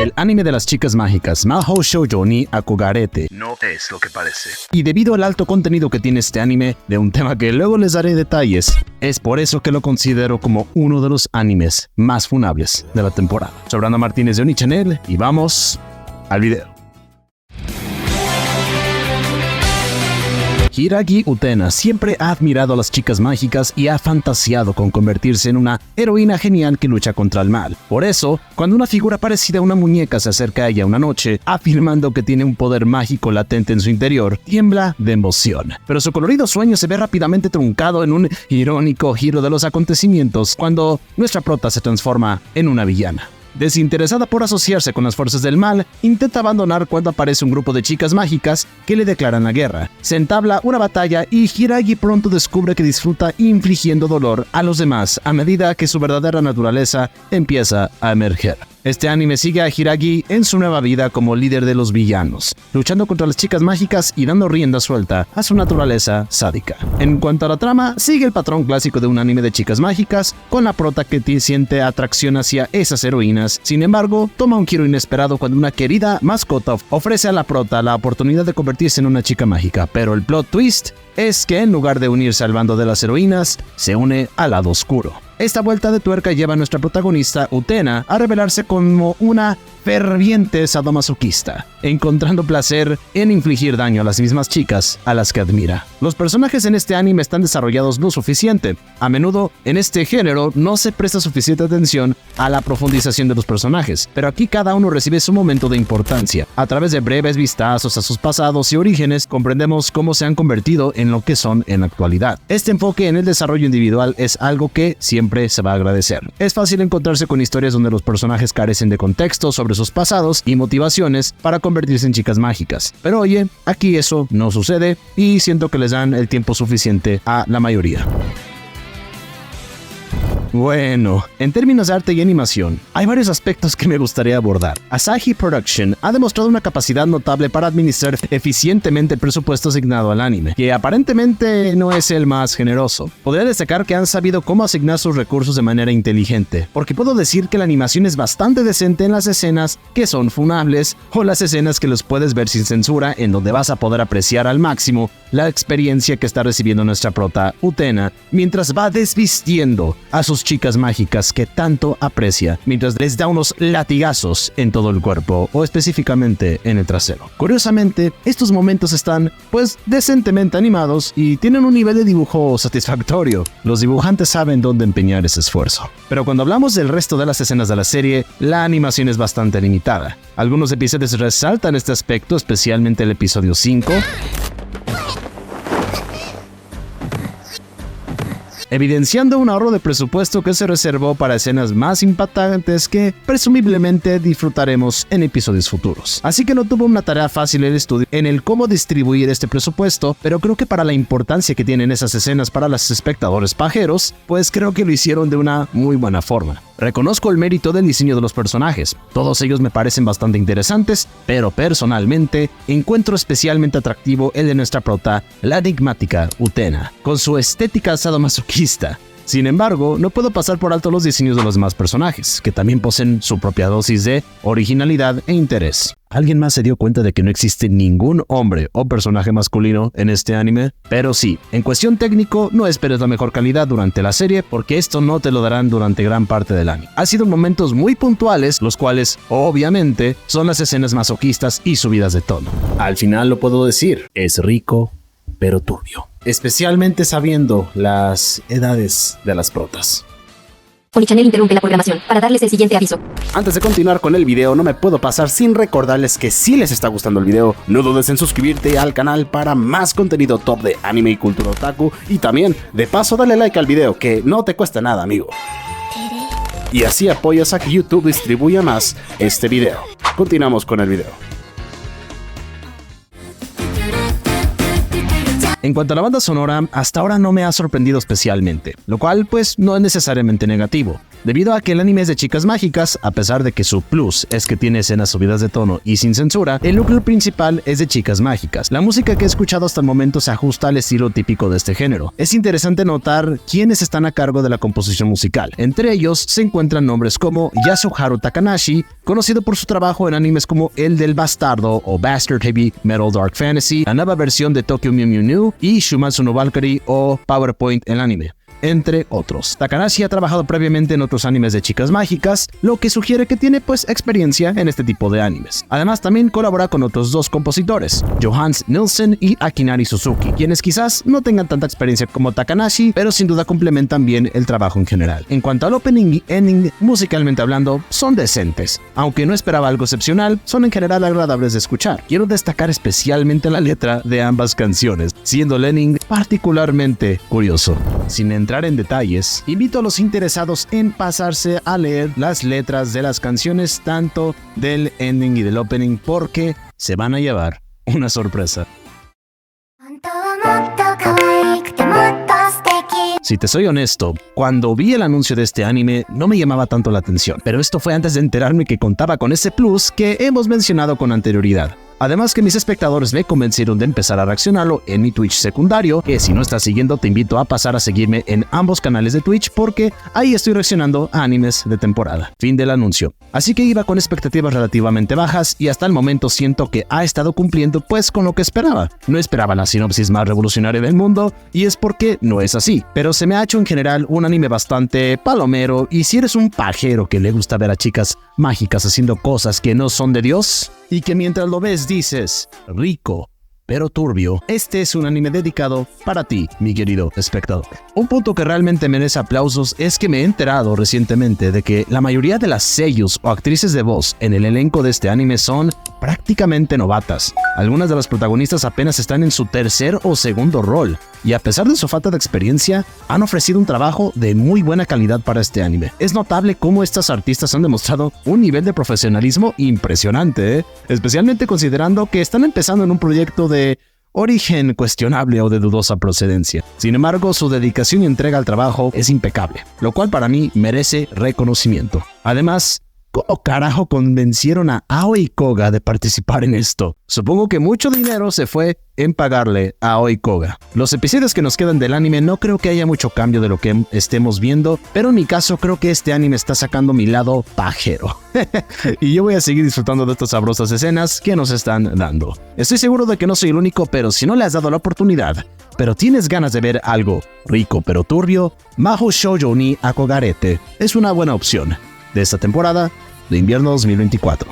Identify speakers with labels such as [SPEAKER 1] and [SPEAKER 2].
[SPEAKER 1] El anime de las chicas mágicas, Mahou Shoujo ni Akugarete, no es lo que parece. Y debido al alto contenido que tiene este anime, de un tema que luego les daré detalles, es por eso que lo considero como uno de los animes más funables de la temporada. Soy Brandon Martínez de Oni-Channel y vamos al video. Hiiragi Utena siempre ha admirado a las chicas mágicas y ha fantaseado con convertirse en una heroína genial que lucha contra el mal. Por eso, cuando una figura parecida a una muñeca se acerca a ella una noche, afirmando que tiene un poder mágico latente en su interior, tiembla de emoción. Pero su colorido sueño se ve rápidamente truncado en un irónico giro de los acontecimientos cuando nuestra prota se transforma en una villana. Desinteresada por asociarse con las fuerzas del mal, intenta abandonar cuando aparece un grupo de chicas mágicas que le declaran la guerra. Se entabla una batalla y Hiiragi pronto descubre que disfruta infligiendo dolor a los demás a medida que su verdadera naturaleza empieza a emerger. Este anime sigue a Hiiragi en su nueva vida como líder de los villanos, luchando contra las chicas mágicas y dando rienda suelta a su naturaleza sádica. En cuanto a la trama, sigue el patrón clásico de un anime de chicas mágicas, con la prota que siente atracción hacia esas heroínas. Sin embargo, toma un giro inesperado cuando una querida mascota ofrece a la prota la oportunidad de convertirse en una chica mágica, pero el plot twist es que en lugar de unirse al bando de las heroínas, se une al lado oscuro. Esta vuelta de tuerca lleva a nuestra protagonista, Utena, a revelarse como una ferviente sadomasoquista, encontrando placer en infligir daño a las mismas chicas a las que admira. Los personajes en este anime están desarrollados lo suficiente. A menudo, en este género, no se presta suficiente atención a la profundización de los personajes, pero aquí cada uno recibe su momento de importancia. A través de breves vistazos a sus pasados y orígenes, comprendemos cómo se han convertido en lo que son en la actualidad. Este enfoque en el desarrollo individual es algo que siempre se va a agradecer. Es fácil encontrarse con historias donde los personajes carecen de contexto sobre sus pasados y motivaciones para convertirse en chicas mágicas. Pero oye, aquí eso no sucede y siento que les dan el tiempo suficiente a la mayoría. Bueno, en términos de arte y animación, hay varios aspectos que me gustaría abordar. Asahi Production ha demostrado una capacidad notable para administrar eficientemente el presupuesto asignado al anime, que aparentemente no es el más generoso. Podría destacar que han sabido cómo asignar sus recursos de manera inteligente, porque puedo decir que la animación es bastante decente en las escenas que son funables o las escenas que los puedes ver sin censura, en donde vas a poder apreciar al máximo la experiencia que está recibiendo nuestra prota Utena mientras va desvistiendo a sus chicas mágicas que tanto aprecia, mientras les da unos latigazos en todo el cuerpo o específicamente en el trasero. Curiosamente, estos momentos están pues decentemente animados y tienen un nivel de dibujo satisfactorio. Los dibujantes saben dónde empeñar ese esfuerzo. Pero cuando hablamos del resto de las escenas de la serie, la animación es bastante limitada. Algunos episodios resaltan este aspecto, especialmente el episodio 5, evidenciando un ahorro de presupuesto que se reservó para escenas más impactantes que presumiblemente disfrutaremos en episodios futuros. Así que no tuvo una tarea fácil el estudio en el cómo distribuir este presupuesto, pero creo que para la importancia que tienen esas escenas para los espectadores pajeros, pues creo que lo hicieron de una muy buena forma. Reconozco el mérito del diseño de los personajes, todos ellos me parecen bastante interesantes, pero personalmente encuentro especialmente atractivo el de nuestra prota, la enigmática Utena, con su estética sadomasoquista. Sin embargo, no puedo pasar por alto los diseños de los demás personajes, que también poseen su propia dosis de originalidad e interés. ¿Alguien más se dio cuenta de que no existe ningún hombre o personaje masculino en este anime? Pero sí, en cuestión técnico, no esperes la mejor calidad durante la serie, porque esto no te lo darán durante gran parte del anime. Ha sido momentos muy puntuales, los cuales, obviamente, son las escenas masoquistas y subidas de tono. Al final lo puedo decir, es rico, pero turbio. Especialmente sabiendo las edades de las protas.
[SPEAKER 2] Oni-Channel interrumpe la programación para darles el siguiente aviso.
[SPEAKER 1] Antes de continuar con el video, no me puedo pasar sin recordarles que si les está gustando el video, no dudes en suscribirte al canal para más contenido top de anime y cultura otaku, y también, de paso, dale like al video, que no te cuesta nada, amigo. Y así apoyas a que YouTube distribuya más este video. Continuamos con el video. En cuanto a la banda sonora, hasta ahora no me ha sorprendido especialmente, lo cual pues no es necesariamente negativo. Debido a que el anime es de chicas mágicas, a pesar de que su plus es que tiene escenas subidas de tono y sin censura, el núcleo principal es de chicas mágicas. La música que he escuchado hasta el momento se ajusta al estilo típico de este género. Es interesante notar quiénes están a cargo de la composición musical. Entre ellos se encuentran nombres como Yasuharu Takanashi, conocido por su trabajo en animes como El del Bastardo o Bastard Heavy Metal Dark Fantasy, la nueva versión de Tokyo Mew Mew New y Shumatsu no Valkyrie o PowerPoint el anime, entre otros. Takanashi ha trabajado previamente en otros animes de chicas mágicas, lo que sugiere que tiene experiencia en este tipo de animes. Además también colabora con otros dos compositores, Johannes Nielsen y Akinari Suzuki, quienes quizás no tengan tanta experiencia como Takanashi, pero sin duda complementan bien el trabajo en general. En cuanto al opening y ending, musicalmente hablando, son decentes. Aunque no esperaba algo excepcional, son en general agradables de escuchar. Quiero destacar especialmente la letra de ambas canciones, siendo el ending particularmente curioso. Sin entrar en detalles, invito a los interesados en pasarse a leer las letras de las canciones tanto del ending y del opening porque se van a llevar una sorpresa. Si te soy honesto, cuando vi el anuncio de este anime no me llamaba tanto la atención, pero esto fue antes de enterarme que contaba con ese plus que hemos mencionado con anterioridad. Además que mis espectadores me convencieron de empezar a reaccionarlo en mi Twitch secundario, que si no estás siguiendo te invito a pasar a seguirme en ambos canales de Twitch porque ahí estoy reaccionando a animes de temporada. Fin del anuncio. Así que iba con expectativas relativamente bajas y hasta el momento siento que ha estado cumpliendo con lo que esperaba. No esperaba la sinopsis más revolucionaria del mundo y es porque no es así, pero se me ha hecho en general un anime bastante palomero y si eres un pajero que le gusta ver a chicas mágicas haciendo cosas que no son de Dios y que mientras lo ves dices, rico, pero turbio, este es un anime dedicado para ti, mi querido espectador. Un punto que realmente merece aplausos es que me he enterado recientemente de que la mayoría de las seiyus o actrices de voz en el elenco de este anime son prácticamente novatas. Algunas de las protagonistas apenas están en su tercer o segundo rol, y a pesar de su falta de experiencia, han ofrecido un trabajo de muy buena calidad para este anime. Es notable cómo estas artistas han demostrado un nivel de profesionalismo impresionante, especialmente considerando que están empezando en un proyecto de origen cuestionable o de dudosa procedencia. Sin embargo, su dedicación y entrega al trabajo es impecable, lo cual para mí merece reconocimiento. Además, ¿cómo carajo convencieron a Aoi Koga de participar en esto? Supongo que mucho dinero se fue en pagarle a Aoi Koga. Los episodios que nos quedan del anime no creo que haya mucho cambio de lo que estemos viendo, pero en mi caso creo que este anime está sacando mi lado pajero. Y yo voy a seguir disfrutando de estas sabrosas escenas que nos están dando. Estoy seguro de que no soy el único, pero si no le has dado la oportunidad, pero tienes ganas de ver algo rico pero turbio, Mahou Shoujo ni Akogarete es una buena opción de esta temporada de invierno 2024.